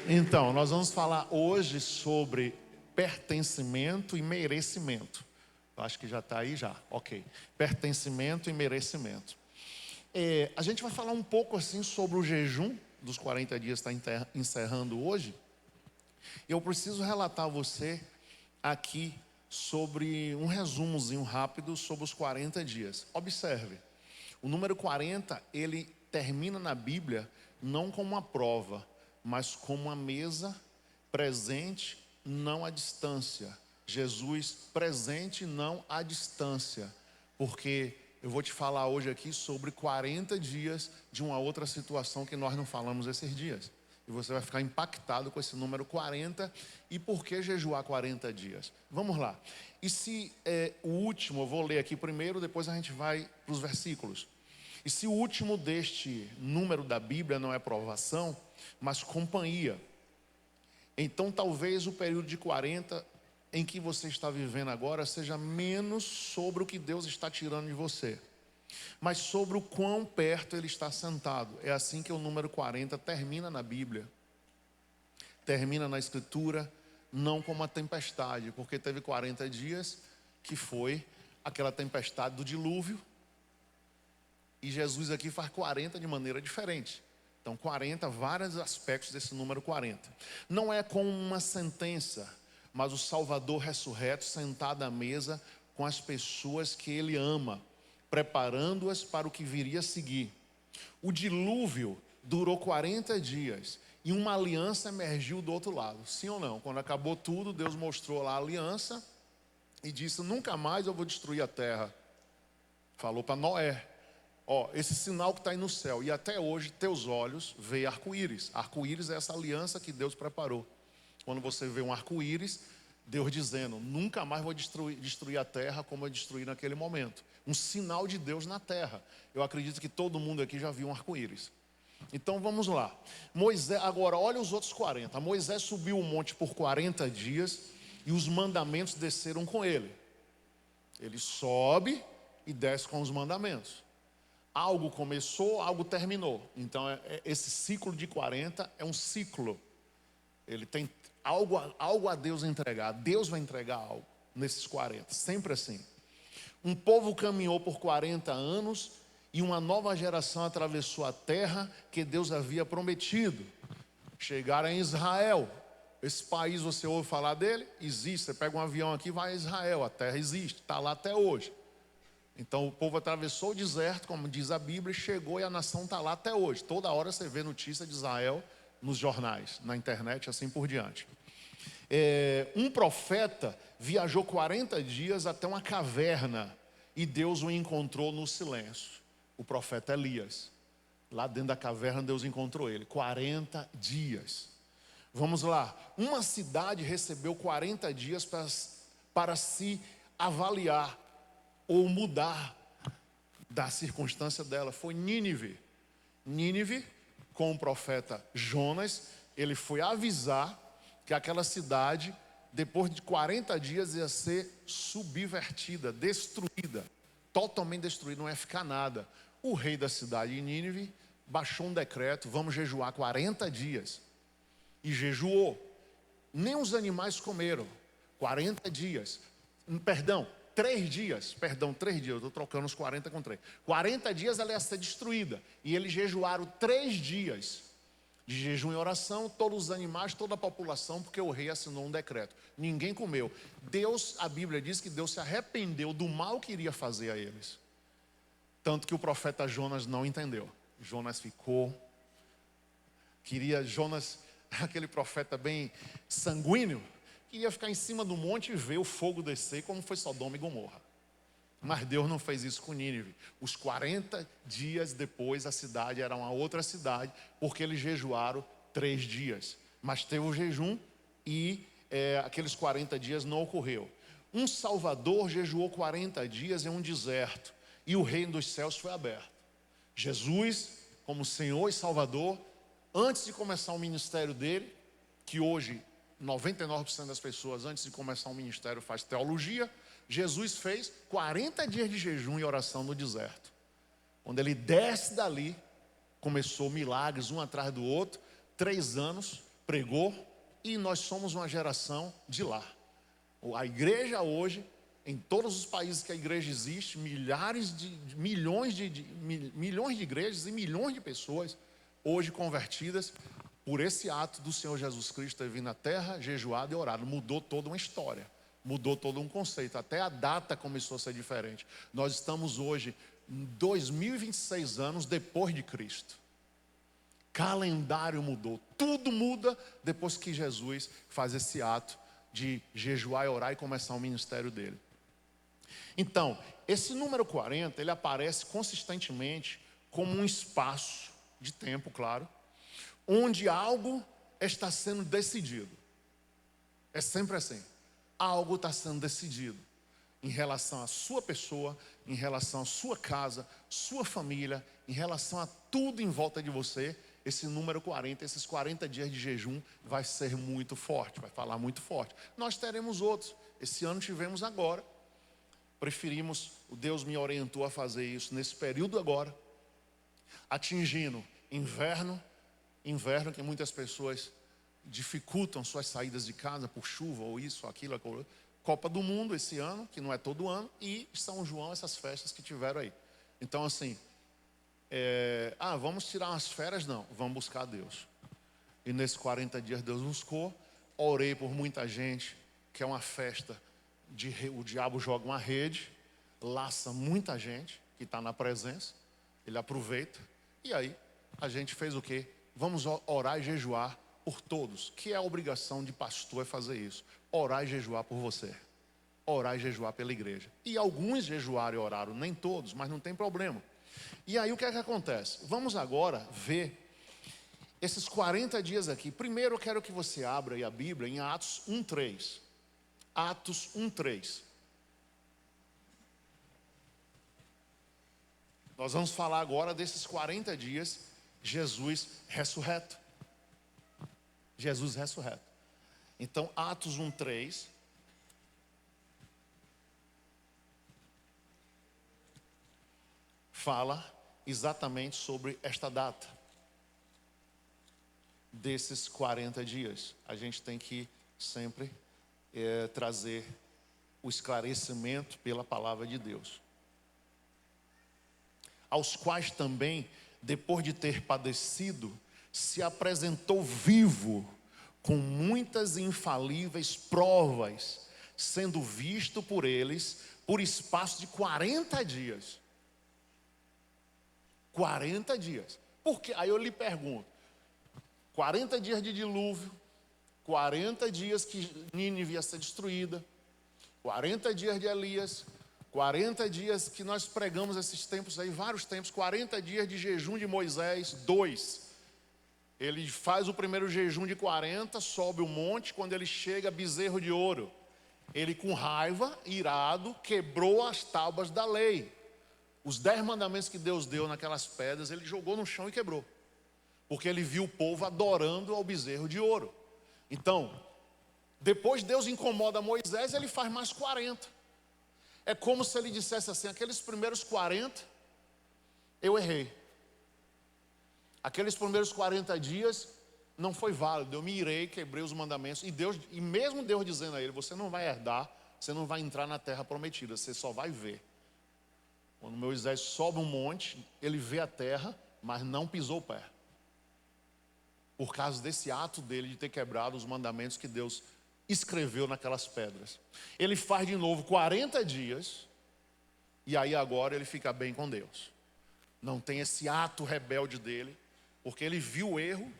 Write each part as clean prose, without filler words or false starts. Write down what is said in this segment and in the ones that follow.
Então, nós vamos falar hoje sobre pertencimento e merecimento. Eu acho que já está aí já, ok. Pertencimento e merecimento. A gente vai falar um pouco assim sobre o jejum dos 40 dias que está encerrando hoje. Eu preciso relatar a você aqui sobre um resumozinho rápido sobre os 40 dias. Observe, o número 40, ele termina na Bíblia não como uma prova, mas como uma mesa presente, não à distância. Jesus presente, não à distância. Porque eu vou te falar hoje aqui sobre 40 dias de uma outra situação que nós não falamos esses dias. E você vai ficar impactado com esse número 40. E por que jejuar 40 dias? Vamos lá. E se o último, eu vou ler aqui primeiro, depois a gente vai para os versículos. E se o último deste número da Bíblia não é provação, mas companhia, então talvez o período de 40 em que você está vivendo agora seja menos sobre o que Deus está tirando de você, mas sobre o quão perto Ele está sentado. É assim que o número 40 termina na Bíblia, termina na Escritura, não como uma tempestade, porque teve 40 dias que foi aquela tempestade do dilúvio, e Jesus aqui faz 40 de maneira diferente. Então 40, vários aspectos desse número 40. Não é como uma sentença, mas o Salvador ressurreto sentado à mesa com as pessoas que Ele ama, preparando-as para o que viria a seguir. O dilúvio durou 40 dias e uma aliança emergiu do outro lado. Sim ou não? Quando acabou tudo, Deus mostrou lá a aliança e disse: nunca mais eu vou destruir a terra. Falou para Noé: esse sinal que está aí no céu, e até hoje teus olhos veem arco-íris. Arco-íris é essa aliança que Deus preparou. Quando você vê um arco-íris, Deus dizendo: nunca mais vou destruir a terra como eu destruí naquele momento. Um sinal de Deus na terra. Eu acredito que todo mundo aqui já viu um arco-íris. Então vamos lá. Moisés, agora olha os outros 40. Moisés subiu o monte por 40 dias e os mandamentos desceram com ele. Ele sobe e desce com os mandamentos. Algo começou, algo terminou. Então esse ciclo de 40 é um ciclo. Ele tem algo a Deus entregar. Deus vai entregar algo nesses 40, sempre assim. Um povo caminhou por 40 anos e uma nova geração atravessou a terra que Deus havia prometido. Chegaram em Israel. Esse país, você ouve falar dele? Existe. Você pega um avião aqui e vai a Israel. A terra existe, está lá até hoje. Então o povo atravessou o deserto, como diz a Bíblia, e chegou, e a nação está lá até hoje. Toda hora você vê notícia de Israel nos jornais, na internet, assim por diante. Um profeta viajou 40 dias até uma caverna e Deus o encontrou no silêncio. O profeta Elias. Lá dentro da caverna Deus encontrou ele. 40 dias. Vamos lá. Uma cidade recebeu 40 dias para se avaliar ou mudar da circunstância dela. Foi Nínive. Nínive, com o profeta Jonas, ele foi avisar que aquela cidade, depois de 40 dias, ia ser subvertida, destruída, totalmente destruída, não ia ficar nada. O rei da cidade de Nínive baixou um decreto: vamos jejuar 40 dias. E jejuou. Nem os animais comeram. 40 dias. Perdão, 3 dias, 3 dias, eu estou trocando os 40 com 3. 40 dias ela ia ser destruída. E eles jejuaram 3 dias de jejum e oração, todos os animais, toda a população, porque o rei assinou um decreto. Ninguém comeu. Deus, a Bíblia diz que Deus se arrependeu do mal que iria fazer a eles. Tanto que o profeta Jonas não entendeu. Jonas ficou. Jonas, aquele profeta bem sanguíneo, queria ficar em cima do monte e ver o fogo descer, como foi Sodoma e Gomorra. Mas Deus não fez isso com Nínive. Os 40 dias depois, a cidade era uma outra cidade, porque eles jejuaram 3 dias. Mas teve o jejum e aqueles 40 dias não ocorreu. Um Salvador jejuou 40 dias em um deserto e o reino dos céus foi aberto. Jesus, como Senhor e Salvador, antes de começar o ministério dele, que hoje 99% das pessoas antes de começar um ministério faz teologia, Jesus fez 40 dias de jejum e oração no deserto. Quando ele desce dali, começou milagres um atrás do outro, 3 anos, pregou, e nós somos uma geração de lá. A igreja hoje, em todos os países que a igreja existe, milhões de igrejas e milhões de pessoas hoje convertidas por esse ato do Senhor Jesus Cristo ter vindo na terra, jejuado e orado. Mudou toda uma história, mudou todo um conceito, até a data começou a ser diferente. Nós estamos hoje, 2026 anos depois de Cristo. Calendário mudou, tudo muda depois que Jesus faz esse ato de jejuar e orar e começar o ministério dele. Então, esse número 40, ele aparece consistentemente como um espaço de tempo, claro, onde algo está sendo decidido. É sempre assim, algo está sendo decidido em relação à sua pessoa, em relação à sua casa, sua família, em relação a tudo em volta de você. Esse número 40, esses 40 dias de jejum vai ser muito forte, vai falar muito forte. Nós teremos outros, esse ano tivemos agora. Preferimos, o Deus me orientou a fazer isso nesse período agora, atingindo inverno que muitas pessoas dificultam suas saídas de casa por chuva ou isso, aquilo, aquilo. Copa do Mundo esse ano, que não é todo ano, e São João, essas festas que tiveram aí. Então assim, vamos tirar umas férias? Não, vamos buscar Deus. E nesses 40 dias Deus buscou, orei por muita gente, que é uma festa, o diabo joga uma rede, laça muita gente que está na presença, ele aproveita, e aí a gente fez o quê? Vamos orar e jejuar por todos, que é a obrigação de pastor é fazer isso, orar e jejuar por você, orar e jejuar pela igreja. E alguns jejuaram e oraram, nem todos, mas não tem problema. E aí o que é que acontece? Vamos agora ver esses 40 dias aqui. Primeiro eu quero que você abra aí a Bíblia em Atos 1:3. Atos 1:3. Nós vamos falar agora desses 40 dias, Jesus ressurreto. Jesus ressurreto. Então, Atos 1:3. Fala exatamente sobre esta data. Desses 40 dias. A gente tem que sempre trazer o esclarecimento pela palavra de Deus. Aos quais também, depois de ter padecido, se apresentou vivo, com muitas infalíveis provas, sendo visto por eles por espaço de 40 dias. 40 dias. Porque aí eu lhe pergunto, 40 dias de dilúvio, 40 dias que Nínive ia ser destruída, 40 dias de Elias, 40 dias que nós pregamos esses tempos aí, vários tempos, 40 dias de jejum de Moisés, 2. Ele faz o primeiro jejum de 40, sobe o monte, quando ele chega, bezerro de ouro. Ele com raiva, irado, quebrou as tábuas da lei. Os 10 mandamentos que Deus deu naquelas pedras, ele jogou no chão e quebrou. Porque ele viu o povo adorando ao bezerro de ouro. Então, depois Deus incomoda Moisés, ele faz mais 40. É como se ele dissesse assim, aqueles primeiros 40, eu errei. Aqueles primeiros 40 dias não foi válido, eu me irei, quebrei os mandamentos. E mesmo Deus dizendo a ele, você não vai herdar, você não vai entrar na terra prometida, você só vai ver. Quando Moisés sobe um monte, ele vê a terra, mas não pisou o pé. Por causa desse ato dele de ter quebrado os mandamentos que Deus escreveu naquelas pedras. Ele faz de novo 40 dias, e aí agora ele fica bem com Deus. Não tem esse ato rebelde dele, porque ele viu o erro,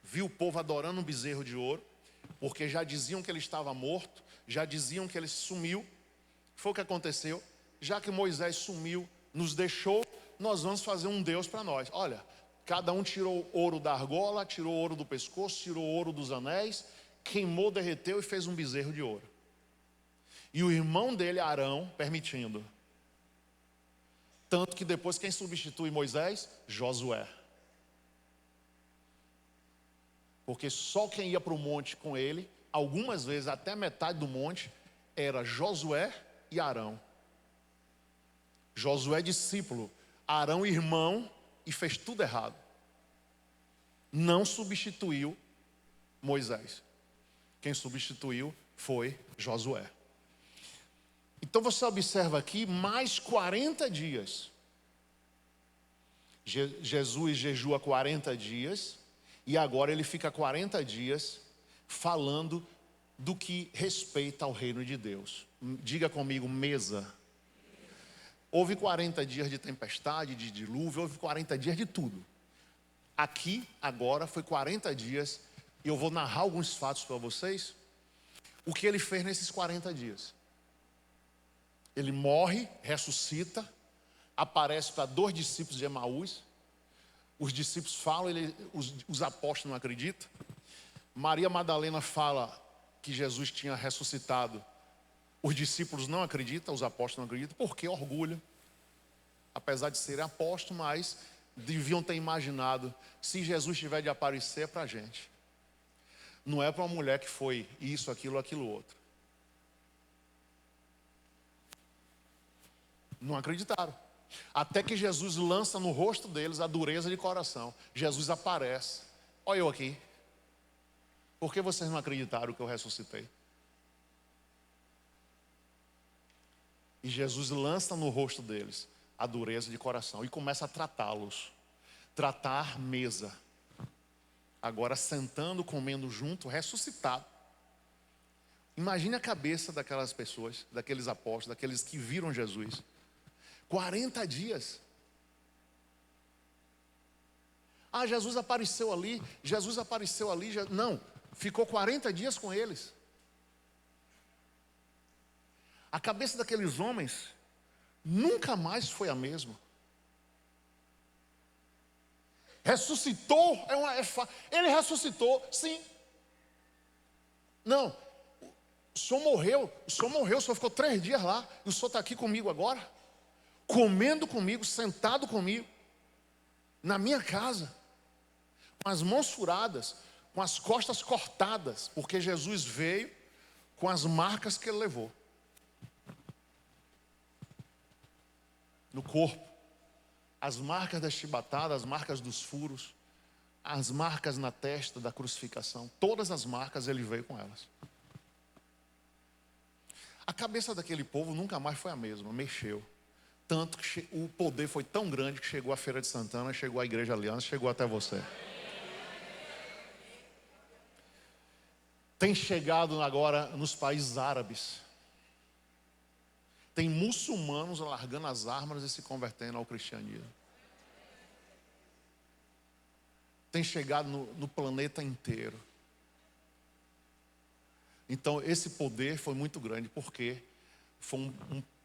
viu o povo adorando um bezerro de ouro, porque já diziam que ele estava morto, já diziam que ele sumiu. Foi o que aconteceu. Já que Moisés sumiu, nos deixou, nós vamos fazer um Deus para nós. Olha, cada um tirou ouro da argola, tirou ouro do pescoço, tirou ouro dos anéis, queimou, derreteu e fez um bezerro de ouro. E o irmão dele, Arão, permitindo. Tanto que depois quem substitui Moisés? Josué. Porque só quem ia para o monte com ele, algumas vezes até metade do monte, era Josué e Arão. Josué discípulo, Arão irmão, e fez tudo errado. Não substituiu Moisés. Quem substituiu foi Josué. Então você observa aqui mais 40 dias. Jesus jejua 40 dias e agora ele fica 40 dias falando do que respeita ao reino de Deus. Diga comigo, mesa. Houve 40 dias de tempestade, de dilúvio, houve 40 dias de tudo. Aqui, agora, foi 40 dias e eu vou narrar alguns fatos para vocês. O que ele fez nesses 40 dias. Ele morre, ressuscita, aparece para 2 discípulos de Emaús. Os discípulos falam, os apóstolos não acreditam. Maria Madalena fala que Jesus tinha ressuscitado. Os discípulos não acreditam, os apóstolos não acreditam, porque orgulho. Apesar de serem apóstolos, mas deviam ter imaginado, se Jesus tiver de aparecer, é para a gente. Não é para uma mulher que foi isso, aquilo outro. Não acreditaram. Até que Jesus lança no rosto deles a dureza de coração. Jesus aparece. Olha eu aqui. Por que vocês não acreditaram que eu ressuscitei? E Jesus lança no rosto deles a dureza de coração e começa a tratá-los. Tratar mesa. Agora sentando, comendo junto, ressuscitado. Imagine a cabeça daquelas pessoas, daqueles apóstolos, daqueles que viram Jesus. 40 dias. Ah, Jesus apareceu ali. Não, ficou 40 dias com eles. A cabeça daqueles homens nunca mais foi a mesma. Ressuscitou, ele ressuscitou, sim. Não, o senhor morreu, o senhor ficou 3 dias lá, e o senhor está aqui comigo agora, comendo comigo, sentado comigo, na minha casa, com as mãos furadas, com as costas cortadas, porque Jesus veio com as marcas que ele levou no corpo. As marcas da chibatada, as marcas dos furos, as marcas na testa da crucificação, todas as marcas ele veio com elas. A cabeça daquele povo nunca mais foi a mesma, mexeu. Tanto que o poder foi tão grande que chegou à Feira de Santana, chegou à Igreja Aliança, chegou até você. Tem chegado agora nos países árabes. Tem muçulmanos largando as armas e se convertendo ao cristianismo. Tem chegado no planeta inteiro. Então esse poder foi muito grande, porque foi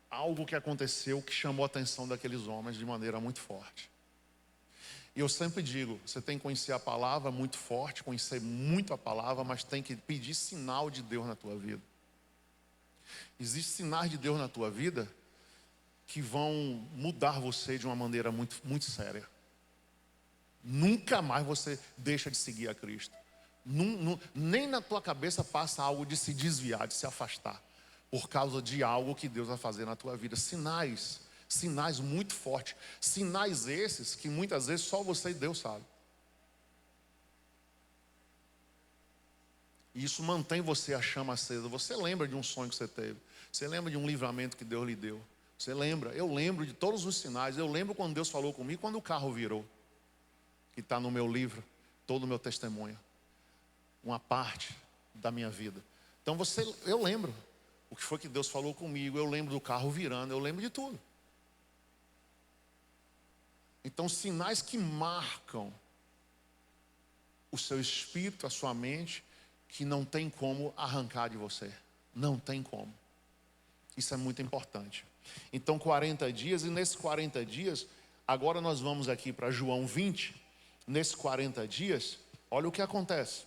algo que aconteceu que chamou a atenção daqueles homens de maneira muito forte. E eu sempre digo, você tem que conhecer a palavra muito forte, conhecer muito a palavra, mas tem que pedir sinal de Deus na tua vida. Existem sinais de Deus na tua vida que vão mudar você de uma maneira muito, muito séria. Nunca mais você deixa de seguir a Cristo. Nem na tua cabeça passa algo de se desviar, de se afastar, por causa de algo que Deus vai fazer na tua vida. Sinais muito fortes. Sinais esses que muitas vezes só você e Deus sabe. E isso mantém você a chama acesa. Você lembra de um sonho que você teve. Você lembra de um livramento que Deus lhe deu. Você lembra? Eu lembro de todos os sinais. Eu lembro quando Deus falou comigo, quando o carro virou. Que está no meu livro, todo o meu testemunho. Uma parte da minha vida. Então eu lembro o que foi que Deus falou comigo. Eu lembro do carro virando, eu lembro de tudo. Então sinais que marcam o seu espírito, a sua mente, que não tem como arrancar de você. Não tem como. Isso é muito importante. Então 40 dias, e nesses 40 dias, agora nós vamos aqui para João 20. Nesses 40 dias, olha o que acontece.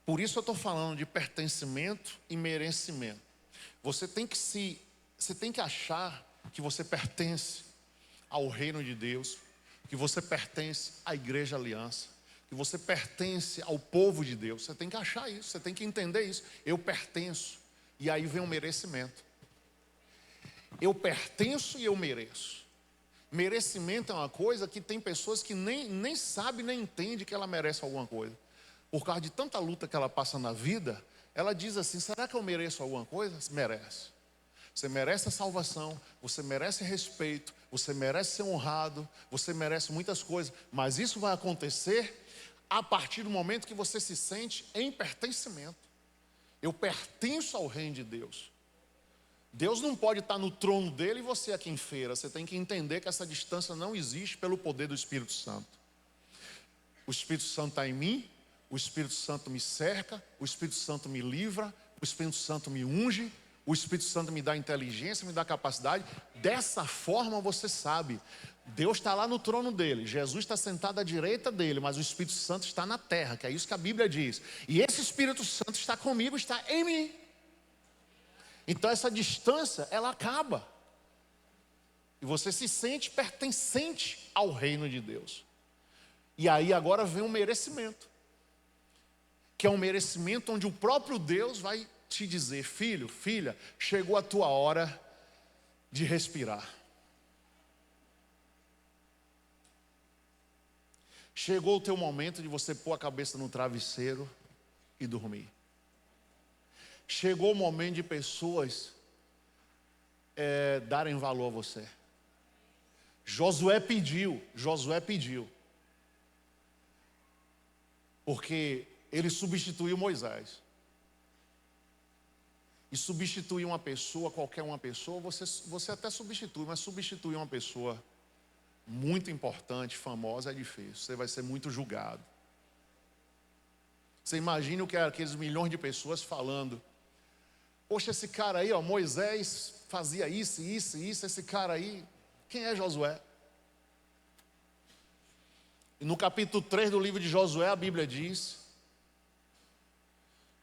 Por isso eu estou falando de pertencimento e merecimento. Você tem que achar que você pertence ao reino de Deus, que você pertence à Igreja Aliança, que você pertence ao povo de Deus. Você tem que achar isso, você tem que entender isso. Eu pertenço. E aí vem o merecimento. Eu pertenço e eu mereço. Merecimento é uma coisa que tem pessoas que nem sabem, nem entendem que ela merece alguma coisa. Por causa de tanta luta que ela passa na vida, ela diz assim: será que eu mereço alguma coisa? Merece. Você merece a salvação, você merece respeito, você merece ser honrado, você merece muitas coisas. Mas isso vai acontecer a partir do momento que você se sente em pertencimento. Eu pertenço ao reino de Deus. Deus não pode estar no trono dele e você aqui em feira. Você tem que entender que essa distância não existe pelo poder do Espírito Santo. O Espírito Santo está em mim, o Espírito Santo me cerca, o Espírito Santo me livra, o Espírito Santo me unge, o Espírito Santo me dá inteligência, me dá capacidade. Dessa forma você sabe, Deus está lá no trono dele, Jesus está sentado à direita dele, mas o Espírito Santo está na terra, que é isso que a Bíblia diz. E esse Espírito Santo está comigo, está em mim. Então essa distância, ela acaba. E você se sente pertencente ao reino de Deus. E aí agora vem um merecimento. Que é um merecimento onde o próprio Deus vai te dizer: filho, filha, chegou a tua hora de respirar. Chegou o teu momento de você pôr a cabeça no travesseiro e dormir. Chegou o momento de pessoas darem valor a você. Josué pediu. Porque ele substituiu Moisés. E substituir uma pessoa, qualquer uma pessoa, você até substitui, mas substituir uma pessoa muito importante, famosa, é difícil. Você vai ser muito julgado. Você imagina o que é aqueles milhões de pessoas falando: poxa, esse cara aí, ó, Moisés fazia isso, esse cara aí, quem é Josué? E no capítulo 3 do livro de Josué, a Bíblia diz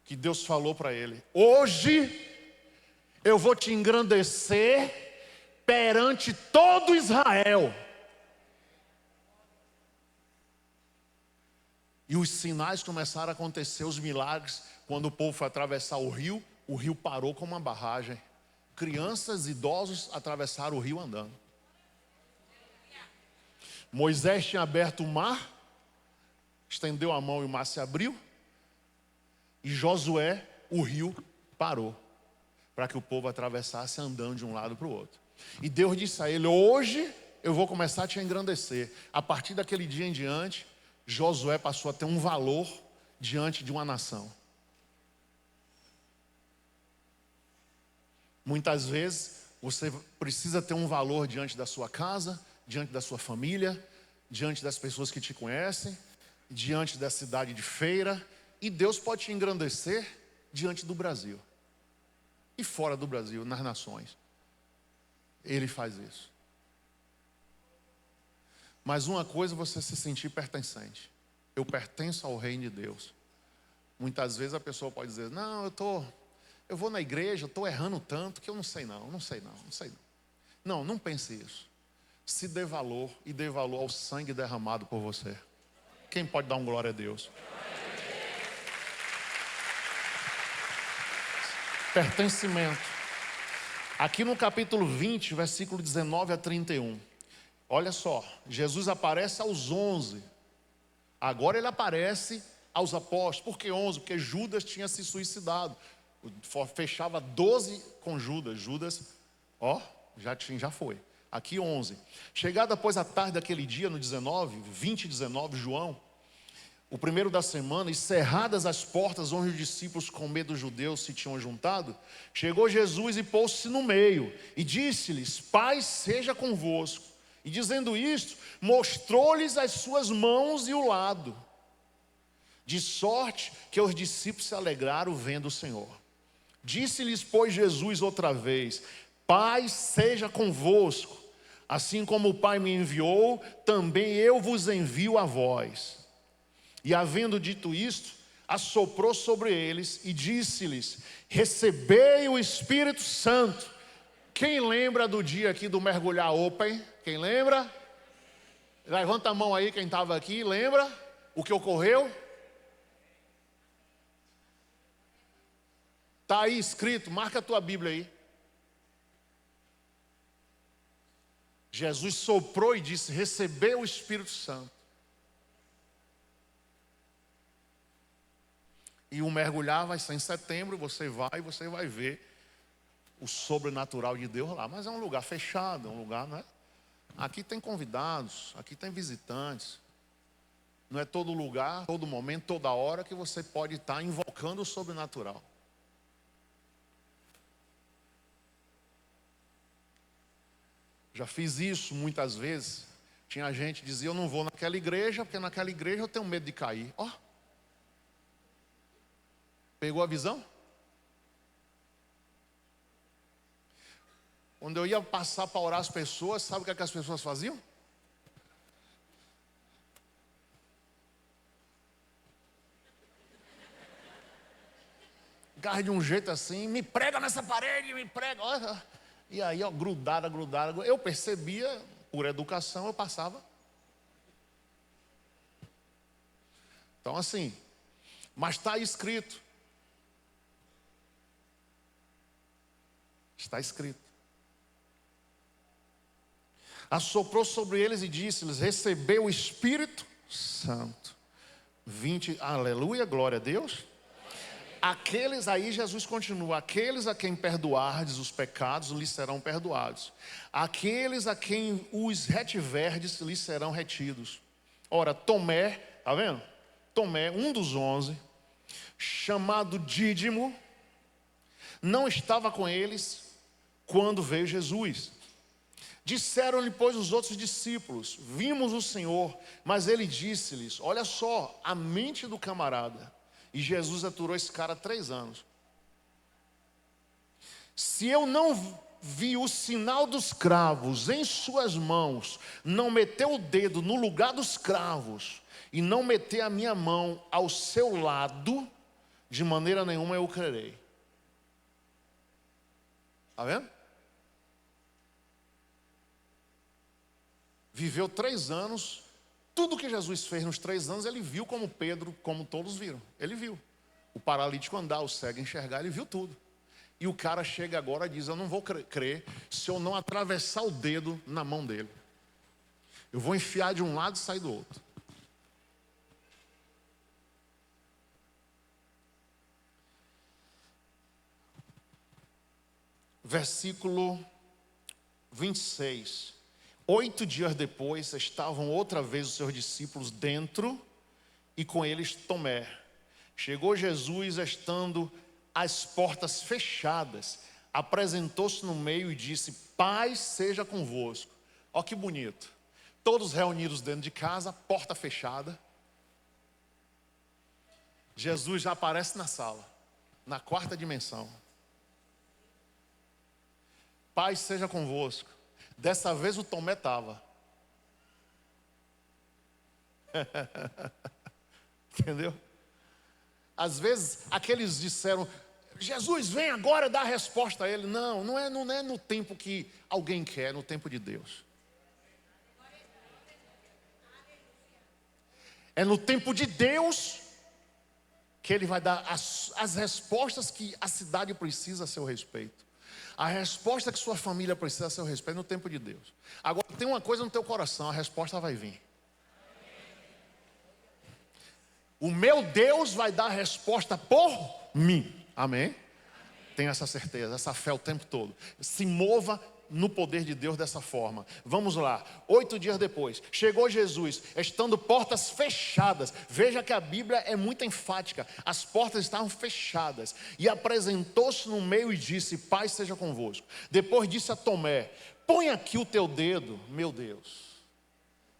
que Deus falou para ele: hoje eu vou te engrandecer perante todo Israel. E os sinais começaram a acontecer, os milagres. Quando o povo foi atravessar o rio parou como uma barragem. Crianças e idosos atravessaram o rio andando. Moisés tinha aberto o mar, estendeu a mão e o mar se abriu. E Josué, o rio parou, para que o povo atravessasse andando de um lado para o outro. E Deus disse a ele: hoje eu vou começar a te engrandecer. A partir daquele dia em diante, Josué passou a ter um valor diante de uma nação. Muitas vezes você precisa ter um valor diante da sua casa, diante da sua família, diante das pessoas que te conhecem, diante da cidade de feira. E Deus pode te engrandecer diante do Brasil e fora do Brasil, nas nações. Ele faz isso. Mas uma coisa é você se sentir pertencente. Eu pertenço ao reino de Deus. Muitas vezes a pessoa pode dizer: não, eu vou na igreja, eu estou errando tanto que eu não sei não. Não pense isso. Se dê valor e dê valor ao sangue derramado por você. Quem pode dar um glória a Deus? Pertencimento. Aqui no capítulo 20, versículo 19 a 31. Olha só, Jesus aparece aos 11. Agora ele aparece aos apóstolos. Por que 11? Porque Judas tinha se suicidado. Fechava 12 com Judas. Judas, já foi. Aqui 11. Chegada após a tarde daquele dia, no 20 e 19, João, o primeiro da semana, e cerradas as portas onde os discípulos, com medo dos judeus, se tinham juntado, chegou Jesus e pôs-se no meio, e disse-lhes: paz seja convosco. E dizendo isto, mostrou-lhes as suas mãos e o lado. De sorte que os discípulos se alegraram vendo o Senhor. Disse-lhes, pois, Jesus outra vez: paz seja convosco. Assim como o Pai me enviou, também eu vos envio a vós. E havendo dito isto, assoprou sobre eles e disse-lhes: recebei o Espírito Santo. Quem lembra do dia aqui do mergulhar open? Quem lembra? Levanta a mão aí quem estava aqui, lembra o que ocorreu? Está aí escrito, marca a tua Bíblia aí. Jesus soprou e disse: recebeu o Espírito Santo. E o mergulhar vai ser em setembro, você vai ver o sobrenatural de Deus lá. Mas é um lugar fechado, é um lugar, né? Aqui tem convidados, aqui tem visitantes. Não é todo lugar, todo momento, toda hora que você pode estar invocando o sobrenatural. Já fiz isso muitas vezes. Tinha gente que dizia: eu não vou naquela igreja, porque naquela igreja eu tenho medo de cair. Ó, pegou a visão? Quando eu ia passar para orar as pessoas, sabe o que as pessoas faziam? Garra de um jeito assim, me prega nessa parede, me prega. Olha. E aí, ó, grudada. Eu percebia, por educação, eu passava. Então assim, mas está escrito. Está escrito. Assoprou sobre eles e disse-lhes: recebeu o Espírito Santo. 20, aleluia, glória a Deus. Aqueles, aí Jesus continua: aqueles a quem perdoardes os pecados lhes serão perdoados, aqueles a quem os retiverdes lhes serão retidos. Ora, Tomé, está vendo? Tomé, um dos 11, chamado Dídimo, não estava com eles quando veio Jesus. Disseram-lhe, pois, os outros discípulos: vimos o Senhor. Mas ele disse-lhes: olha só, a mente do camarada. E Jesus aturou esse cara 3 anos. Se eu não vi o sinal dos cravos em suas mãos, não meter o dedo no lugar dos cravos, e não meter a minha mão ao seu lado, de maneira nenhuma eu crerei. Está vendo? Viveu 3 anos, tudo que Jesus fez nos 3 anos, ele viu como Pedro, como todos viram. Ele viu. O paralítico andar, o cego enxergar, ele viu tudo. E o cara chega agora e diz: eu não vou crer se eu não atravessar o dedo na mão dele. Eu vou enfiar de um lado e sair do outro. Versículo 26. 8 dias depois, estavam outra vez os seus discípulos dentro, e com eles Tomé. Chegou Jesus, estando as portas fechadas, apresentou-se no meio e disse: paz seja convosco. Ó que bonito. Todos reunidos dentro de casa, porta fechada. Jesus já aparece na sala, na 4ª dimensão. Paz seja convosco. Dessa vez o Tomé estava. Entendeu? Às vezes aqueles disseram: Jesus, vem agora dar a resposta a ele. Não é no tempo que alguém quer, é no tempo de Deus. É no tempo de Deus que Ele vai dar as respostas que a cidade precisa a seu respeito. A resposta que sua família precisa a seu respeito no tempo de Deus. Agora tem uma coisa no teu coração: a resposta vai vir. O meu Deus vai dar a resposta por mim. Amém? Tenha essa certeza, essa fé o tempo todo. Se mova no poder de Deus dessa forma. Vamos lá. 8 dias depois, chegou Jesus, estando portas fechadas. Veja que a Bíblia é muito enfática. As portas estavam fechadas. E apresentou-se no meio e disse: paz seja convosco. Depois disse a Tomé: põe aqui o teu dedo. Meu Deus,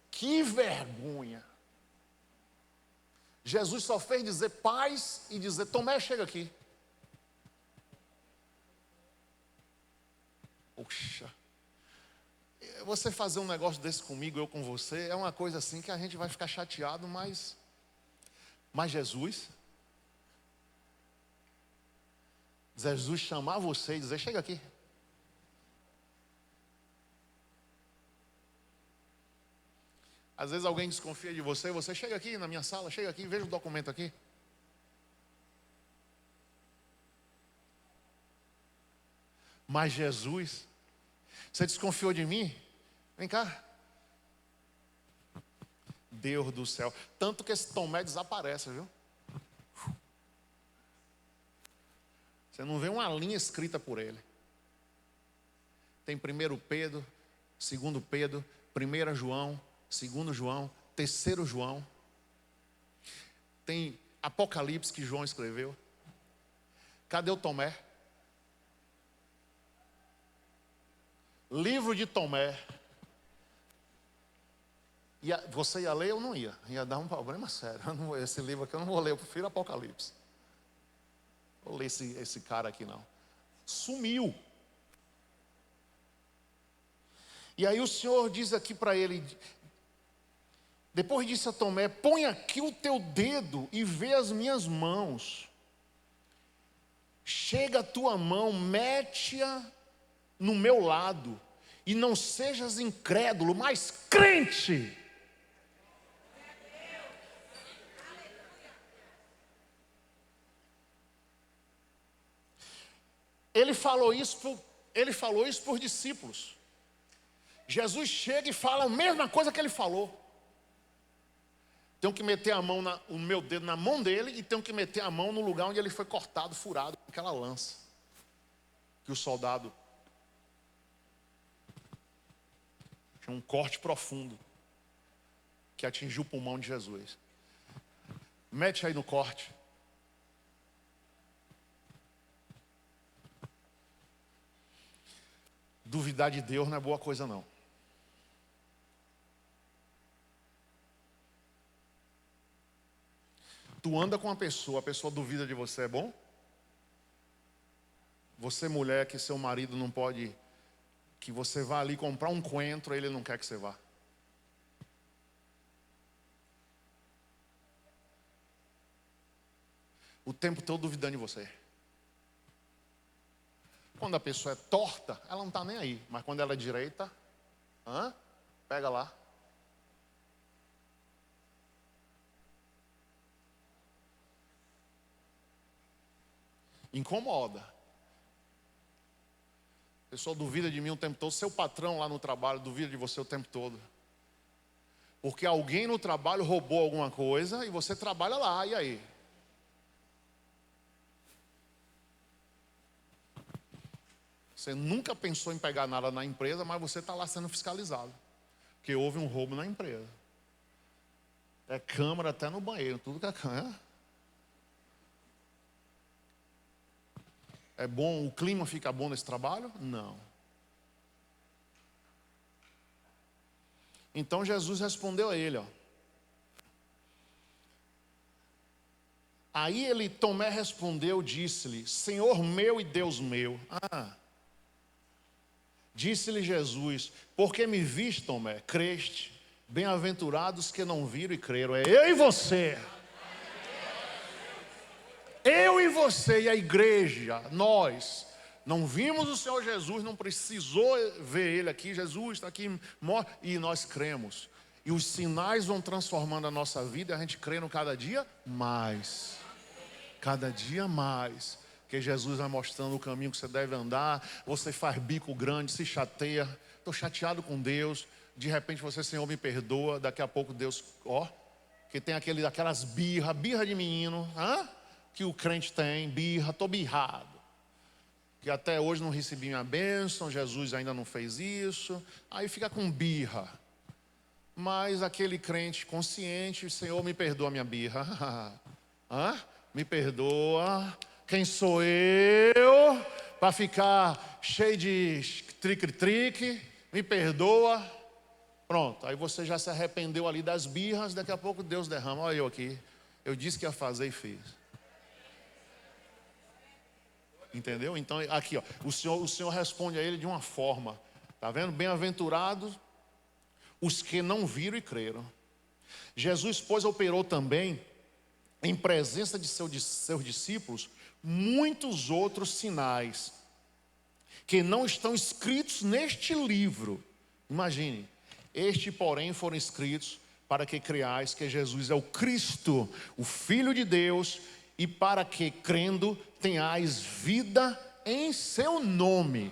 que vergonha. Jesus só fez dizer paz e dizer: Tomé, chega aqui. Poxa, você fazer um negócio desse comigo, eu com você, é uma coisa assim que a gente vai ficar chateado, mas Jesus chamar você e dizer: chega aqui. Às vezes alguém desconfia de você, você chega aqui na minha sala, chega aqui, veja o documento aqui. Mas Jesus, você desconfiou de mim? Vem cá. Deus do céu. Tanto que esse Tomé desaparece, viu? Você não vê uma linha escrita por ele. Tem 1 Pedro, 2 Pedro, 1 João, 2 João, 3 João. Tem Apocalipse que João escreveu. Cadê o Tomé? Livro de Tomé. Você ia ler ou não ia? Ia dar um problema sério. Esse livro aqui eu não vou ler, eu prefiro Apocalipse. Vou ler esse cara aqui não. Sumiu. E aí o Senhor diz aqui para ele, depois disse a Tomé, põe aqui o teu dedo e vê as minhas mãos. Chega a tua mão, mete-a no meu lado, e não sejas incrédulo, mas crente. Ele falou isso para os discípulos. Jesus chega e fala a mesma coisa que ele falou. Tenho que meter o meu dedo na mão dele e tenho que meter a mão no lugar onde ele foi cortado, furado, com aquela lança. Que o soldado tinha um corte profundo que atingiu o pulmão de Jesus. Mete aí no corte. Duvidar de Deus não é boa coisa não. Tu anda com uma pessoa, a pessoa duvida de você, é bom? Você mulher que seu marido não pode, que você vá ali comprar um coentro, ele não quer que você vá. O tempo todo duvidando de você. Quando a pessoa é torta, ela não está nem aí. Mas quando ela é direita, pega lá. Incomoda. A pessoa duvida de mim o tempo todo. Seu patrão lá no trabalho duvida de você o tempo todo. Porque alguém no trabalho roubou alguma coisa e você trabalha lá, e aí? Você nunca pensou em pegar nada na empresa, mas você está lá sendo fiscalizado. Porque houve um roubo na empresa. É câmera até no banheiro, tudo que é câmera. É bom, o clima fica bom nesse trabalho? Não. Então Jesus respondeu a ele, Aí Tomé respondeu, disse-lhe, Senhor meu e Deus meu. Disse-lhe Jesus, porque me viste, Tomé, creste, bem-aventurados que não viram e creram. É eu e você. Eu e você e a igreja, nós, não vimos o Senhor Jesus, não precisou ver Ele aqui, Jesus está aqui, e nós cremos. E os sinais vão transformando a nossa vida, e a gente crendo cada dia mais. Cada dia mais. Porque Jesus vai mostrando o caminho que você deve andar, você faz bico grande, se chateia, estou chateado com Deus, de repente você, Senhor, me perdoa, daqui a pouco Deus, que tem aquelas birra de menino, que o crente tem, birra, estou birrado. Que até hoje não recebi minha bênção, Jesus ainda não fez isso. Aí fica com birra. Mas aquele crente consciente, Senhor, me perdoa a minha birra. Me perdoa. Quem sou eu para ficar cheio de trique-trique? Me perdoa. Pronto, aí você já se arrependeu ali das birras, daqui a pouco Deus derrama. Olha eu aqui, eu disse que ia fazer e fiz. Entendeu? Então aqui, o Senhor responde a ele de uma forma, tá vendo? Bem-aventurados os que não viram e creram. Jesus, pois, operou também, em presença de seus discípulos, muitos outros sinais, que não estão escritos neste livro. Imagine, porém, foram escritos para que creais que Jesus é o Cristo, o Filho de Deus, e para que, crendo, tenhais vida em seu nome.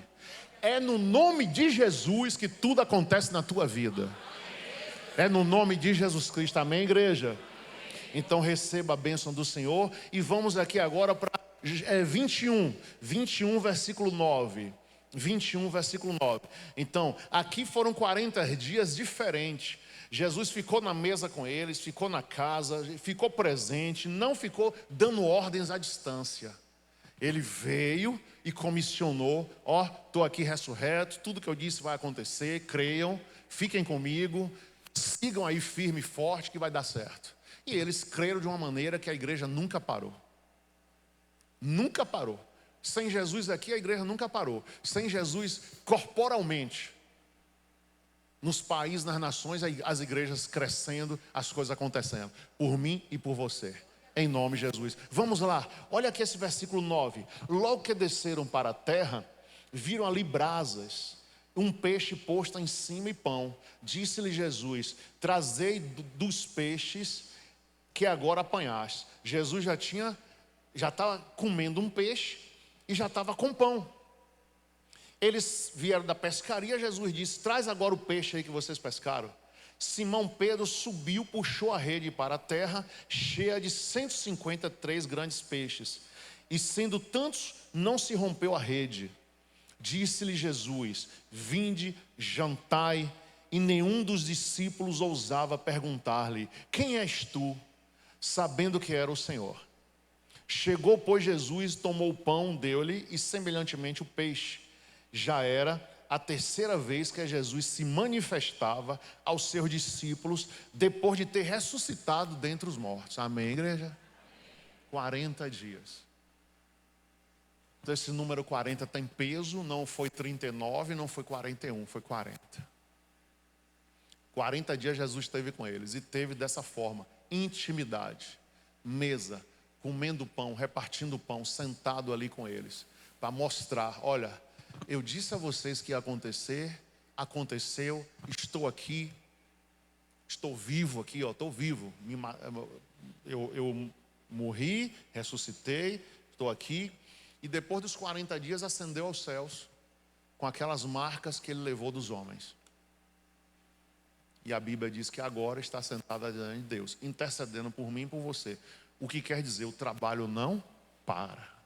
É no nome de Jesus que tudo acontece na tua vida. É no nome de Jesus Cristo, amém, igreja? Então receba a bênção do Senhor. E vamos aqui agora para 21 versículo 9. 21 versículo 9. Então, aqui foram 40 dias diferentes. Jesus ficou na mesa com eles, ficou na casa, ficou presente, não ficou dando ordens à distância. Ele veio e comissionou: ó, estou aqui ressurreto, tudo que eu disse vai acontecer, creiam, fiquem comigo, sigam aí firme e forte que vai dar certo. E eles creram de uma maneira que a igreja nunca parou. Nunca parou. Sem Jesus aqui a igreja nunca parou. Sem Jesus corporalmente, nos países, nas nações, as igrejas crescendo, as coisas acontecendo. Por mim e por você. Em nome de Jesus. Vamos lá, olha aqui esse versículo 9. Logo que desceram para a terra, viram ali brasas, um peixe posto em cima e pão. Disse-lhe Jesus: trazei dos peixes que agora apanhaste. Jesus já estava comendo um peixe e já estava com pão. Eles vieram da pescaria. Jesus disse: traz agora o peixe aí que vocês pescaram. Simão Pedro subiu, puxou a rede para a terra, cheia de 153 grandes peixes, e sendo tantos, não se rompeu a rede. Disse-lhe Jesus: vinde, jantai. E nenhum dos discípulos ousava perguntar-lhe: quem és tu? Sabendo que era o Senhor. Chegou, pois, Jesus, tomou o pão, deu-lhe, e semelhantemente o peixe. Já era a terceira vez que Jesus se manifestava aos seus discípulos, depois de ter ressuscitado dentre os mortos. Amém, igreja? 40 dias. Então esse número 40 tem peso, não foi 39, não foi 41, foi 40. 40 dias Jesus esteve com eles, e teve dessa forma, intimidade, mesa, comendo pão, repartindo pão, sentado ali com eles, para mostrar: olha, eu disse a vocês que ia acontecer, aconteceu, estou aqui, estou vivo aqui, ó, estou vivo, eu morri, ressuscitei, estou aqui. E depois dos 40 dias ascendeu aos céus, com aquelas marcas que ele levou dos homens. E a Bíblia diz que agora está sentada diante de Deus, intercedendo por mim e por você. O que quer dizer, o trabalho não para.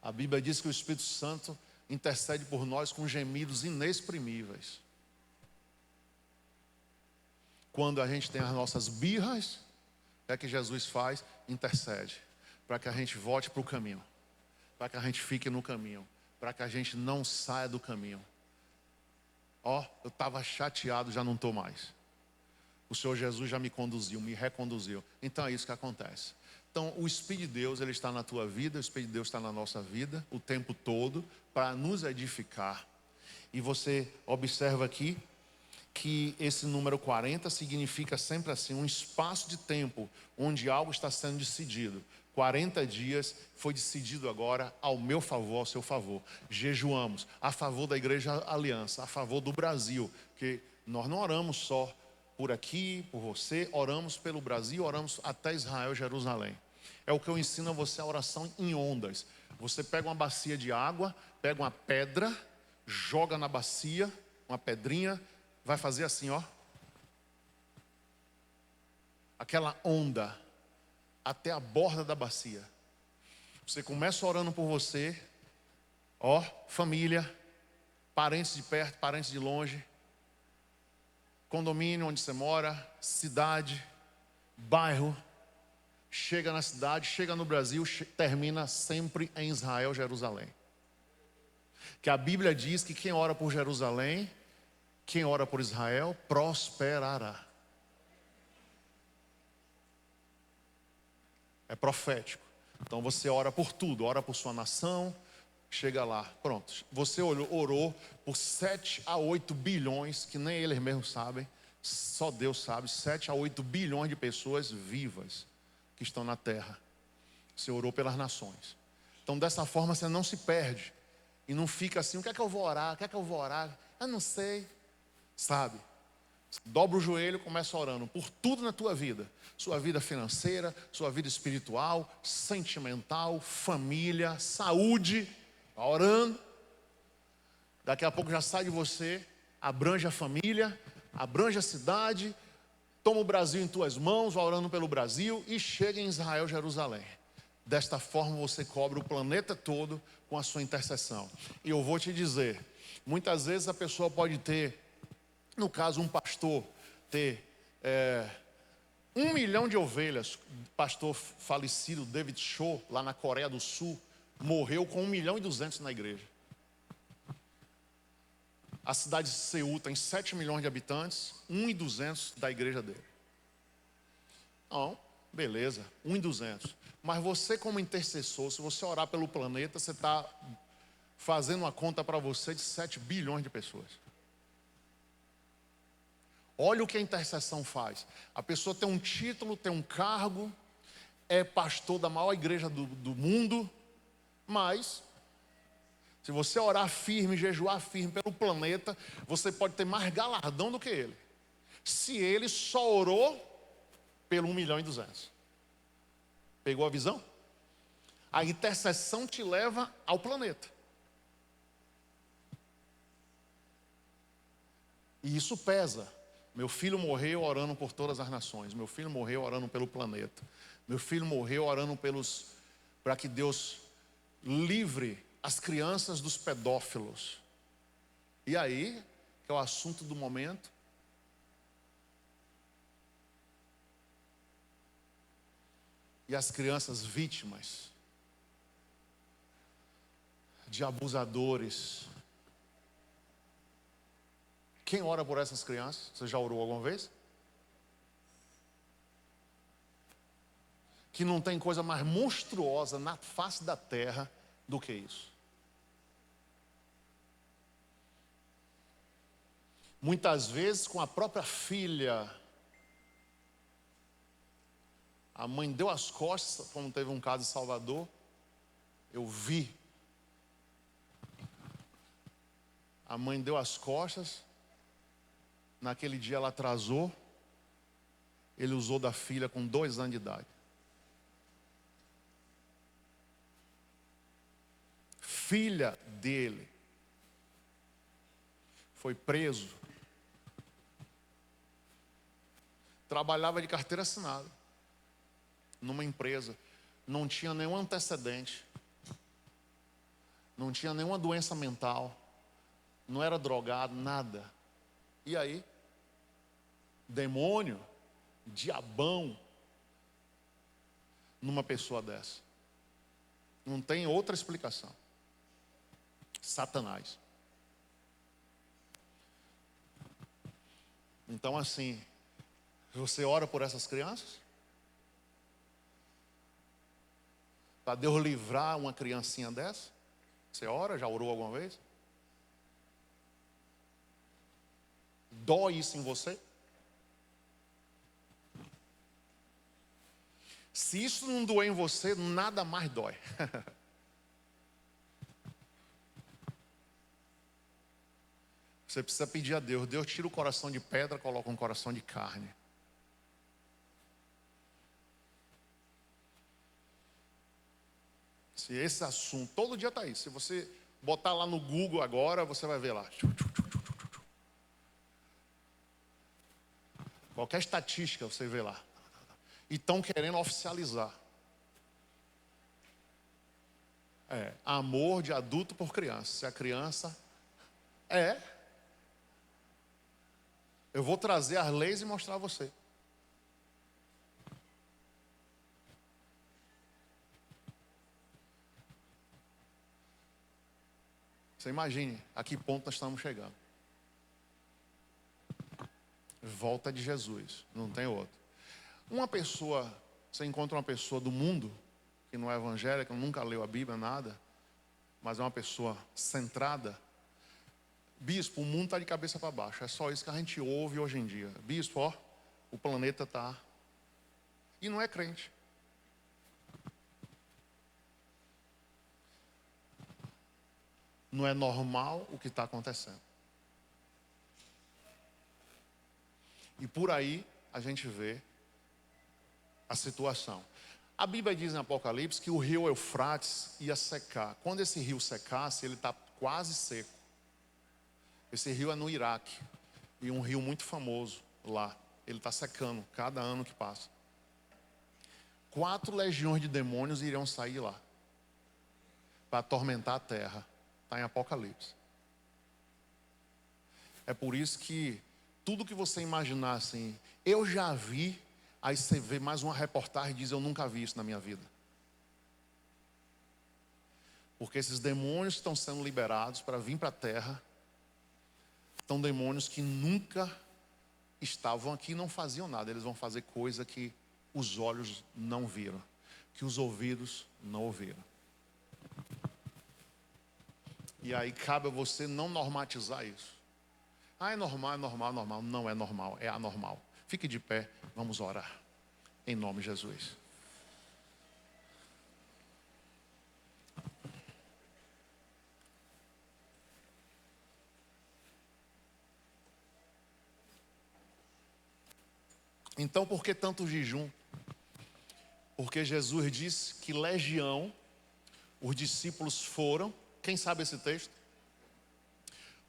A Bíblia diz que o Espírito Santo intercede por nós com gemidos inexprimíveis. Quando a gente tem as nossas birras, o que Jesus faz? Intercede, para que a gente volte para o caminho, para que a gente fique no caminho, para que a gente não saia do caminho. Ó, eu estava chateado, já não estou mais. O Senhor Jesus já me conduziu, me reconduziu. Então é isso que acontece. Então o Espírito de Deus, ele está na tua vida, o Espírito de Deus está na nossa vida, o tempo todo, para nos edificar. E você observa aqui, que esse número 40 significa sempre assim, um espaço de tempo, onde algo está sendo decidido. 40 dias foi decidido agora ao meu favor, ao seu favor. Jejuamos a favor da Igreja Aliança, a favor do Brasil, que nós não oramos só por aqui, por você, oramos pelo Brasil, oramos até Israel, Jerusalém. É o que eu ensino a você, a oração em ondas. Você pega uma bacia de água, pega uma pedra, joga na bacia, uma pedrinha, vai fazer assim, ó. Aquela onda até a borda da bacia. Você começa orando por você, ó, família, parentes de perto, parentes de longe, condomínio onde você mora, cidade, bairro. Chega na cidade, chega no Brasil, termina sempre em Israel, Jerusalém. Que a Bíblia diz que quem ora por Jerusalém, quem ora por Israel, prosperará. É profético. Então você ora por tudo, ora por sua nação, chega lá, pronto. Você orou por 7 a 8 bilhões, que nem eles mesmos sabem, só Deus sabe, 7 a 8 bilhões de pessoas vivas que estão na terra. Você orou pelas nações. Então dessa forma você não se perde. E não fica assim, o que é que eu vou orar? O que é que eu vou orar? Eu não sei. Sabe? Dobra o joelho e começa orando por tudo na tua vida. Sua vida financeira, sua vida espiritual, sentimental, família, saúde. Orando. Daqui a pouco já sai de você, abrange a família, abrange a cidade, toma o Brasil em tuas mãos, vai orando pelo Brasil e chega em Israel, Jerusalém. Desta forma você cobre o planeta todo com a sua intercessão. E eu vou te dizer, muitas vezes a pessoa pode ter, no caso um pastor, ter 1 milhão de ovelhas. Pastor falecido David Cho, lá na Coreia do Sul, morreu com 1.200.000 na igreja. A cidade de Seul tem 7 milhões de habitantes, 1.200 da igreja dele. Não, beleza, 1.200. Mas você como intercessor, se você orar pelo planeta, você está fazendo uma conta para você de 7 bilhões de pessoas. Olha o que a intercessão faz. A pessoa tem um título, tem um cargo, é pastor da maior igreja do mundo, mas se você orar firme, jejuar firme pelo planeta, você pode ter mais galardão do que ele. Se ele só orou pelo 1.200.000. Pegou a visão? A intercessão te leva ao planeta. E isso pesa. Meu filho morreu orando por todas as nações. Meu filho morreu orando pelo planeta. Meu filho morreu orando para que Deus livre as crianças dos pedófilos. E aí, que é o assunto do momento, e as crianças vítimas de abusadores. Quem ora por essas crianças? Você já orou alguma vez? Que não tem coisa mais monstruosa na face da terra do que isso. Muitas vezes com a própria filha. A mãe deu as costas, como teve um caso em Salvador. Eu vi. A mãe deu as costas. Naquele dia ela atrasou. Ele usou da filha com 2 anos de idade. Filha dele foi preso. Trabalhava de carteira assinada numa empresa, não tinha nenhum antecedente, não tinha nenhuma doença mental, não era drogado, nada. E aí, demônio, diabão, numa pessoa dessa. Não tem outra explicação. Satanás. Então assim, você ora por essas crianças? Para Deus livrar uma criancinha dessa? Você ora? Já orou alguma vez? Dói isso em você? Se isso não doer em você, nada mais dói. Você precisa pedir a Deus. Deus tira o coração de pedra, coloca um coração de carne. Se esse assunto, todo dia está aí. Se você botar lá no Google agora, você vai ver lá. Qualquer estatística você vê lá. E estão querendo oficializar. Amor de adulto por criança. Se a criança eu vou trazer as leis e mostrar a você. Você imagine a que ponto nós estamos chegando. Volta de Jesus, não tem outro. Você encontra uma pessoa do mundo, que não é evangélica, nunca leu a Bíblia, nada, mas é uma pessoa centrada. Bispo, o mundo está de cabeça para baixo. É só isso que a gente ouve hoje em dia. Bispo, o planeta está. E não é crente. Não é normal o que está acontecendo. E por aí a gente vê a situação. A Bíblia diz em Apocalipse que o rio Eufrates ia secar. Quando esse rio secasse, ele está quase seco. Esse rio é no Iraque. E um rio muito famoso lá. Ele está secando cada ano que passa. 4 legiões de demônios iriam sair lá para atormentar a terra. Está em Apocalipse. É por isso que tudo que você imaginar assim, eu já vi, aí você vê mais uma reportagem e diz, eu nunca vi isso na minha vida. Porque esses demônios que estão sendo liberados para vir para a terra, são demônios que nunca estavam aqui e não faziam nada. Eles vão fazer coisa que os olhos não viram, que os ouvidos não ouviram. E aí cabe a você não normatizar isso. Ah, é normal, é normal, é normal. Não é normal, é anormal. Fique de pé, vamos orar. Em nome de Jesus. Então, por que tanto jejum? Porque Jesus disse que legião, os discípulos foram. Quem sabe esse texto?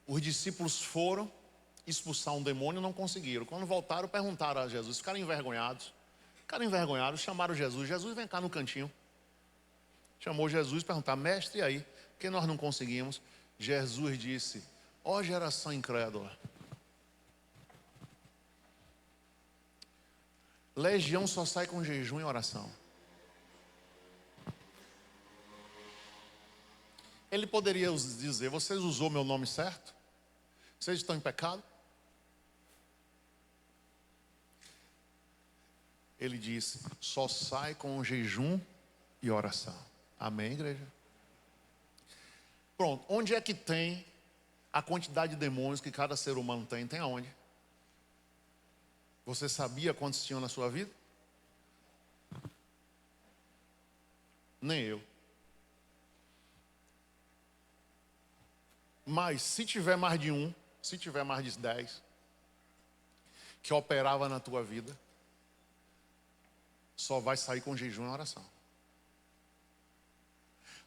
Os discípulos foram expulsar um demônio e não conseguiram. Quando voltaram, perguntaram a Jesus, ficaram envergonhados. Chamaram Jesus. Jesus, vem cá no cantinho. Chamou Jesus e perguntaram, mestre, e aí? Por que nós não conseguimos? Jesus disse, ó geração incrédula. Legião só sai com jejum e oração. Ele poderia dizer, vocês usou meu nome certo? Vocês estão em pecado? Ele disse, só sai com jejum e oração. Amém, igreja? Pronto, onde é que tem a quantidade de demônios que cada ser humano tem? Tem aonde? Você sabia quantos tinham na sua vida? Nem eu. Mas se tiver mais de um, se tiver mais de 10, que operava na tua vida, só vai sair com jejum e oração.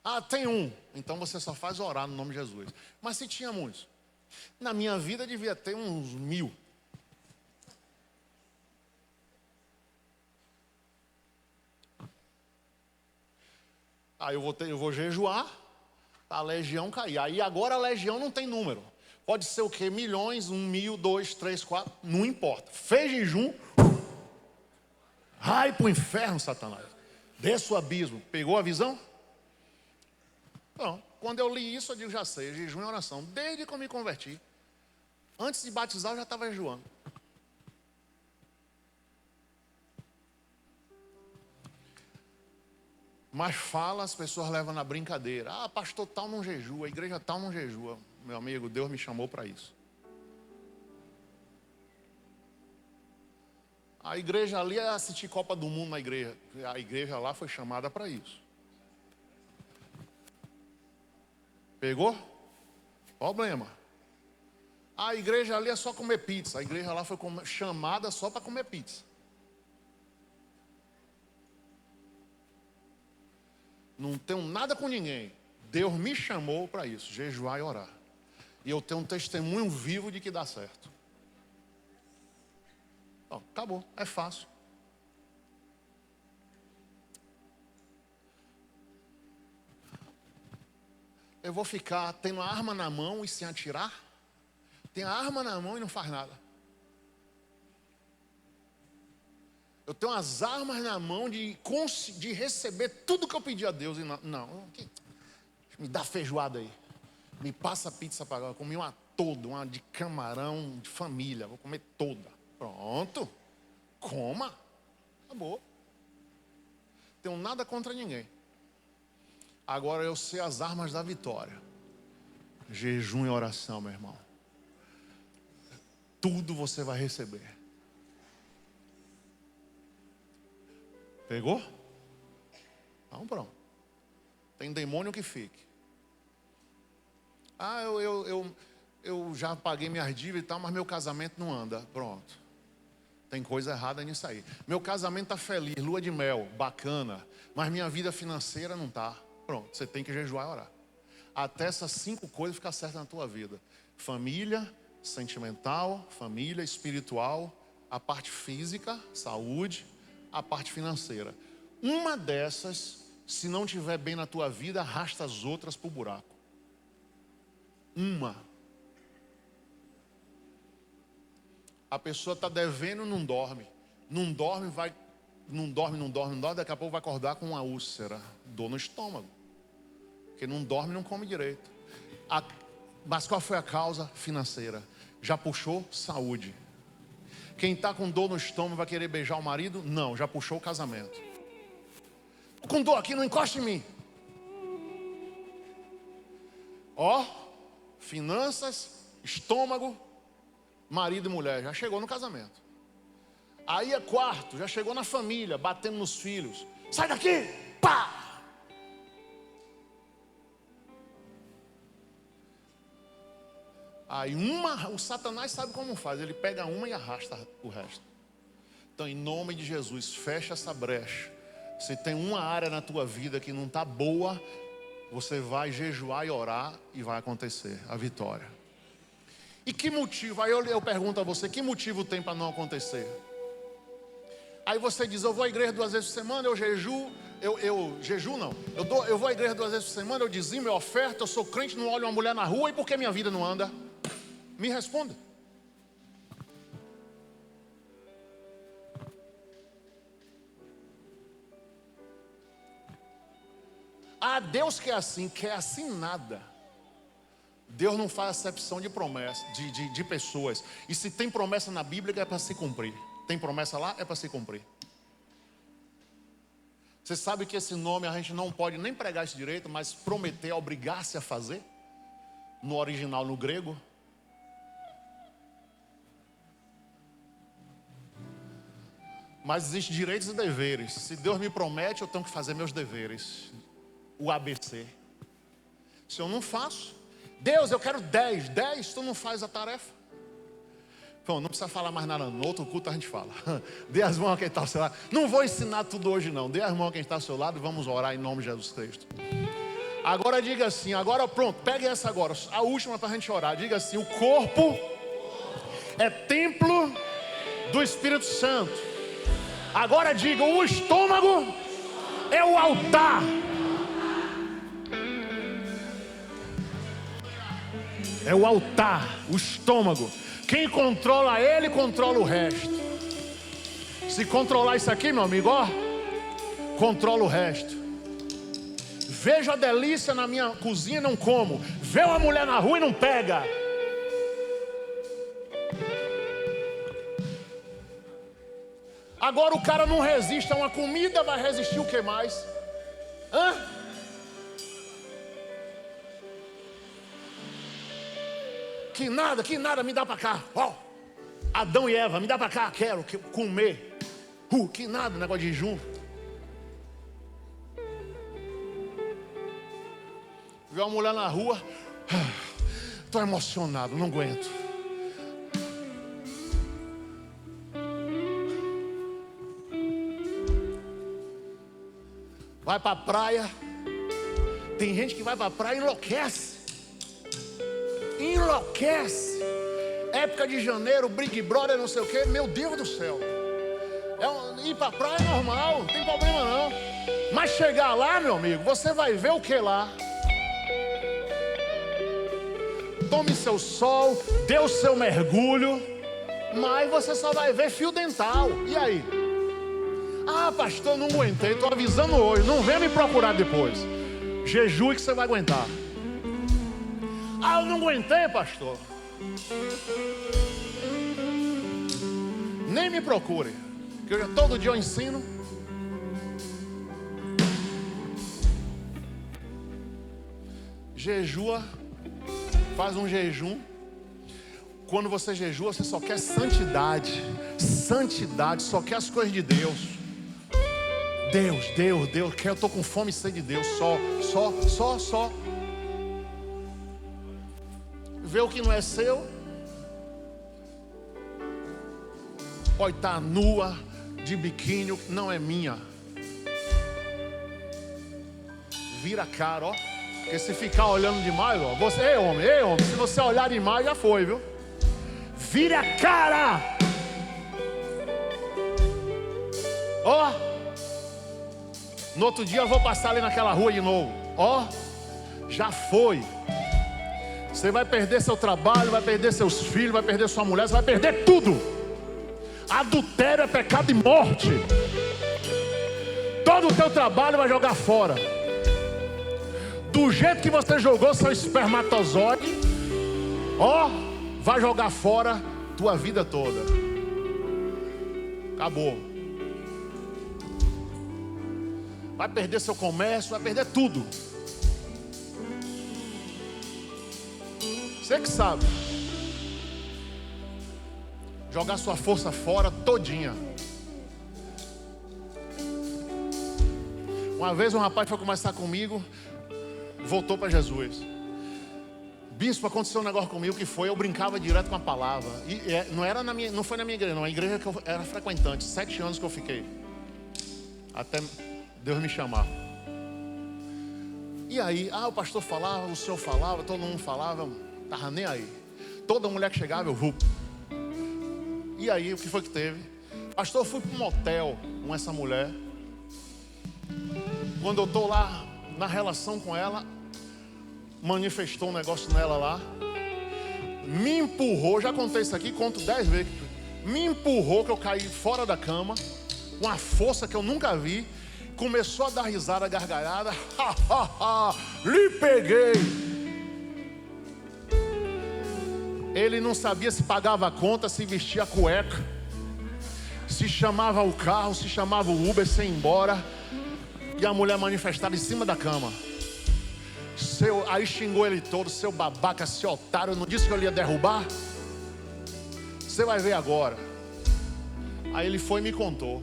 Ah, tem um. Então você só faz orar no nome de Jesus. Mas se tinha muitos. Na minha vida devia ter uns 1000. Aí eu vou jejuar, a legião cair. Aí agora a legião não tem número. Pode ser o quê? Milhões, 1, 1000, 2, 3, 4, não importa. Fez jejum, vai para o inferno, Satanás. Desce o abismo. Pegou a visão? Não. Quando eu li isso, eu digo, já sei, jejum e oração. Desde que eu me converti. Antes de batizar, eu já estava jejuando. Mas fala, as pessoas levam na brincadeira. Ah, pastor tal não jejua, a igreja tal não jejua. Meu amigo, Deus me chamou para isso. A igreja ali é assistir Copa do Mundo na igreja. A igreja lá foi chamada para isso. Pegou? Problema. A igreja ali é só comer pizza. A igreja lá foi chamada só para comer pizza. Não tenho nada com ninguém. Deus me chamou para isso, jejuar e orar. E eu tenho um testemunho vivo de que dá certo. Bom, acabou, é fácil. Eu vou ficar tendo a arma na mão e sem atirar? Tem a arma na mão e não faz nada. Eu tenho as armas na mão de receber tudo que eu pedi a Deus. E não, me dá feijoada aí. Me passa pizza para agora. Eu comi uma toda, uma de camarão de família. Vou comer toda. Pronto. Coma. Acabou. Tenho nada contra ninguém. Agora eu sei as armas da vitória. Jejum e oração, meu irmão. Tudo você vai receber. Pegou? Então pronto. Tem demônio que fique. Ah, eu já paguei minhas dívidas e tal, mas meu casamento não anda. Pronto. Tem coisa errada nisso aí. Meu casamento está feliz, lua de mel, bacana, mas minha vida financeira não está. Pronto, você tem que jejuar e orar. Até essas 5 coisas ficar certas na tua vida. Família sentimental, família espiritual, a parte física, saúde, a parte financeira. Uma dessas, se não estiver bem na tua vida, arrasta as outras para o buraco. Uma. A pessoa está devendo e não dorme. Não dorme, daqui a pouco vai acordar com uma úlcera, dor no estômago. Porque não dorme e não come direito. Mas qual foi a causa? Financeira. Já puxou? Saúde. Quem está com dor no estômago vai querer beijar o marido? Não, já puxou o casamento. Com dor aqui, não encosta em mim. Ó, finanças, estômago, marido e mulher, já chegou no casamento. Aí é quarto, já chegou na família, batendo nos filhos. Sai daqui, pá! Aí o Satanás sabe como faz, ele pega uma e arrasta o resto. Então, em nome de Jesus, fecha essa brecha. Se tem uma área na tua vida que não está boa, você vai jejuar e orar e vai acontecer a vitória. E que motivo? Aí eu pergunto a você, que motivo tem para não acontecer? Aí você diz, eu vou à igreja 2 vezes por semana, eu jejuo. Eu vou à igreja 2 vezes por semana, eu dizimo, eu oferto, eu sou crente, não olho uma mulher na rua, e por que minha vida não anda? Me responda. Deus quer assim nada. Deus não faz acepção de promessa, de pessoas. E se tem promessa na Bíblia, é para se cumprir. Tem promessa lá, é para se cumprir. Você sabe que esse nome a gente não pode nem pregar esse direito, mas prometer, obrigar-se a fazer? No original, no grego. Mas existem direitos e deveres. Se Deus me promete, eu tenho que fazer meus deveres. O ABC. Se eu não faço, Deus, eu quero 10. 10, tu não faz a tarefa. Bom, não precisa falar mais nada. No outro culto a gente fala. Dê as mãos a quem está ao seu lado. Não vou ensinar tudo hoje não. Dê as mãos a quem está ao seu lado e vamos orar em nome de Jesus Cristo. Agora diga assim, agora pronto, pegue essa agora. A última para a gente orar. Diga assim, o corpo é templo do Espírito Santo. Agora diga, o estômago é o altar. É o altar, o estômago. Quem controla ele, controla o resto. Se controlar isso aqui, meu amigo, ó, controla o resto. Vejo a delícia na minha cozinha e não como. Vê uma mulher na rua e não pega. Agora o cara não resiste a uma comida, vai resistir o que mais? Que nada, me dá para cá. Ó, Adão e Eva, me dá para cá, quero comer. Que nada, negócio de jejum. Vê uma mulher na rua, estou emocionado, não aguento. Vai para a praia. Tem gente que vai para a praia e enlouquece. Época de janeiro, Big Brother, não sei o que. Meu Deus do céu. Ir para a praia é normal, não tem problema não. Mas chegar lá, meu amigo, você vai ver o que lá. Tome seu sol, dê o seu mergulho, mas você só vai ver fio dental. E aí? Pastor, não aguentei, estou avisando hoje. Não venha me procurar depois. Jejue que você vai aguentar. Eu não aguentei, pastor. Nem me procure, que todo dia eu ensino. Jejua, faz um jejum. Quando você jejua, você só quer santidade. Santidade, só quer as coisas de Deus. Deus, que eu estou com fome e sede de Deus. Só. Vê o que não é seu. Pode estar nua, de biquíni, não é minha. Vira a cara, ó. Porque se ficar olhando demais, ó, você, ei homem, se você olhar demais, já foi, viu? Vire a cara! Ó, no outro dia eu vou passar ali naquela rua de novo. Ó, já foi. Você vai perder seu trabalho, vai perder seus filhos, vai perder sua mulher, você vai perder tudo. Adultério é pecado de morte. Todo o teu trabalho vai jogar fora. Do jeito que você jogou seu espermatozoide, ó, vai jogar fora tua vida toda. Acabou. Vai perder seu comércio, vai perder tudo. Você que sabe. Jogar sua força fora todinha. Uma vez um rapaz foi conversar comigo, voltou para Jesus. Bispo, aconteceu um negócio comigo que foi, eu brincava direto com a palavra. E não foi na minha igreja, não, a igreja que eu era frequentante, 7 anos que eu fiquei. Até Deus me chamar. E aí, o pastor falava, o senhor falava, todo mundo falava, estava nem aí. Toda mulher que chegava, eu vou. E aí, o que foi que teve? Pastor, eu fui para um motel com essa mulher. Quando eu estou lá na relação com ela, manifestou um negócio nela lá, me empurrou, já contei isso aqui, conto 10 vezes. Me empurrou que eu caí fora da cama, com a força que eu nunca vi. Começou a dar risada, gargalhada. Lhe peguei. Ele não sabia se pagava a conta, se vestia a cueca, se chamava o carro, se chamava o Uber, se ia embora. E a mulher manifestada em cima da cama. Aí xingou ele todo, seu babaca, seu otário. Não disse que eu ia derrubar? Você vai ver agora. Aí ele foi e me contou.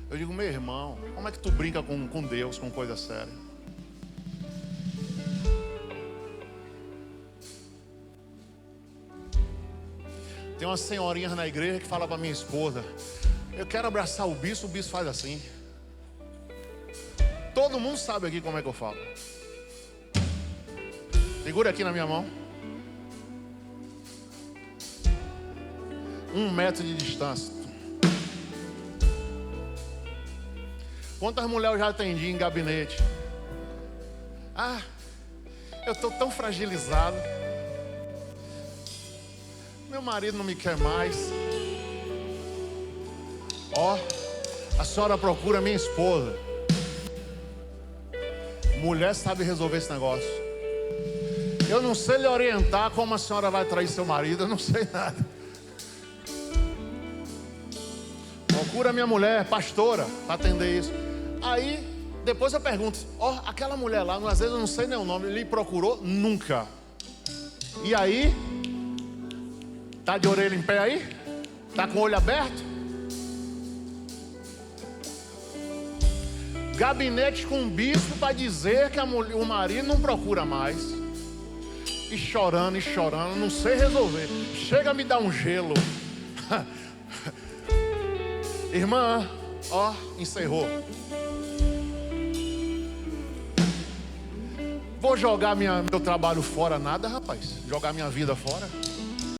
Eu digo, meu irmão, como é que tu brinca com Deus, com coisa séria? Tem umas senhorinhas na igreja que falam para minha esposa, eu quero abraçar o bispo faz assim. Todo mundo sabe aqui como é que eu falo. Segura aqui na minha mão. 1 metro de distância. Quantas mulheres eu já atendi em gabinete? Eu estou tão fragilizado. Meu marido não me quer mais. A senhora procura minha esposa. Mulher sabe resolver esse negócio. Eu não sei lhe orientar como a senhora vai trair seu marido. Eu não sei nada. Procura minha mulher, pastora, para atender isso. Aí, depois eu pergunto, aquela mulher lá, às vezes eu não sei nem o nome, lhe procurou? Nunca. E aí? Tá de orelha em pé aí? Tá com o olho aberto? Gabinete com um bispo para dizer que o marido não procura mais. E chorando, não sei resolver. Chega a me dar um gelo. Irmã, encerrou. Vou jogar meu trabalho fora, nada, rapaz. Jogar minha vida fora.